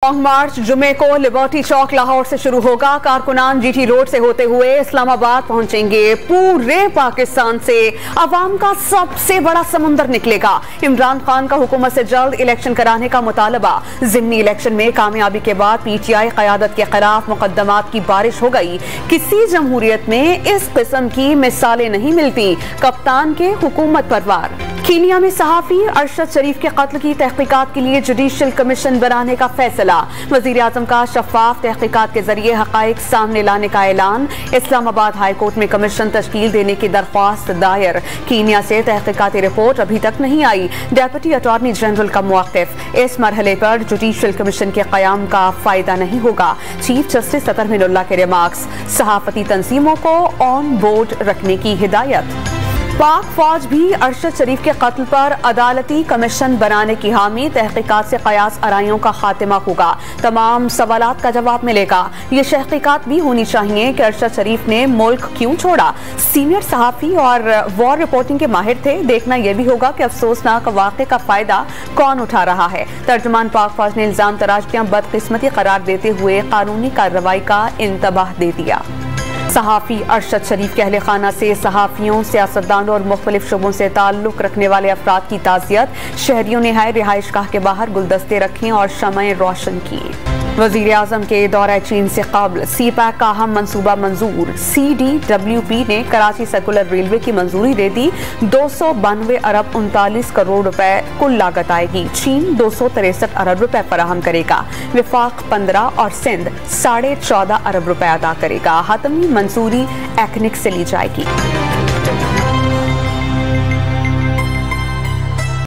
Long मार्च जुमे को liberty चौक लाहौर से शुरू होगा। कारकुनान जीटी रोड से होते हुए इस्लामाबाद पहुंचेंगे। पूरे पाकिस्तान से अवाम का सबसे बड़ा समुंदर निकलेगा। इमरान खान का हुकूमत से जल्द इलेक्शन कराने का मुतालबा। ज़िमनी इलेक्शन में कामयाबी के बाद पीटीआई क़यादत के खिलाफ मुकदमात की बारिश हो गई। किसी जमहूरियत में इस किस्म की मिसालें नहीं मिलती। कप्तान के हुकूमत परवार। कीनिया में सहाफ़ी अरशद शरीफ के कत्ल की तहकीकात के लिए जुडिशल कमीशन बनाने का फैसला। वज़ीर आज़म का शफाफ तहकीकात के जरिए हक़ाइक़ सामने लाने का ऐलान। इस्लामाबाद हाई कोर्ट में कमीशन तश्कील देने की दरख्वास्त दायर। कीनिया से तहकीकाती रिपोर्ट अभी तक नहीं आई। डेप्यूटी अटॉर्नी जनरल का मौक़िफ़। इस मरहले पर जुडिशल कमीशन के क़याम का फ़ायदा नहीं होगा। चीफ जस्टिस अतर मिनुल्लाह के रिमार्क्स। सहाफ़ती तंजीमों को ऑन बोर्ड रखने की हिदायत। पाक फौज भी अरशद शरीफ के कत्ल पर अदालती कमीशन बनाने की हामी। तहकीकात से कयास आराइयों का खात्मा होगा। तमाम सवालात का जवाब मिलेगा। ये तहकीकात भी होनी चाहिए कि अरशद शरीफ ने मुल्क क्यों छोड़ा। सीनियर सहाफ़ी और वॉर रिपोर्टिंग के माहिर थे। देखना यह भी होगा कि अफसोसनाक वाक़े का फ़ायदा कौन उठा रहा है। तर्जुमान पाक फौज ने इल्ज़ाम तराशियां बदकिस्मती करार देते हुए कानूनी कार्रवाई का इंतबाह दे दिया। सहाफ़ी अरशद शरीफ के अहले खाना से सहाफ़ियों, सियासतदानों और मुख्तलिफ शुबों से ताल्लुक़ रखने वाले अफराद की ताज़ियत। शहरियों ने हाय रिहाइश गाह के बाहर गुलदस्ते रखे और शमएं रोशन की। वज़ीर आज़म के दौरा चीन से कबल सी पैक का अहम मनसूबा मंजूर। CDWP ने कराची सर्कुलर रेलवे की मंजूरी दे दी। 292 अरब 39 करोड़ रुपए कुल लागत आएगी। चीन 263 अरब रुपए फराहम करेगा। विफाक 15 और सिंध 14.5 अरब रुपए अदा करेगा। हतमी मंजूरी एक्निक से ली जाएगी।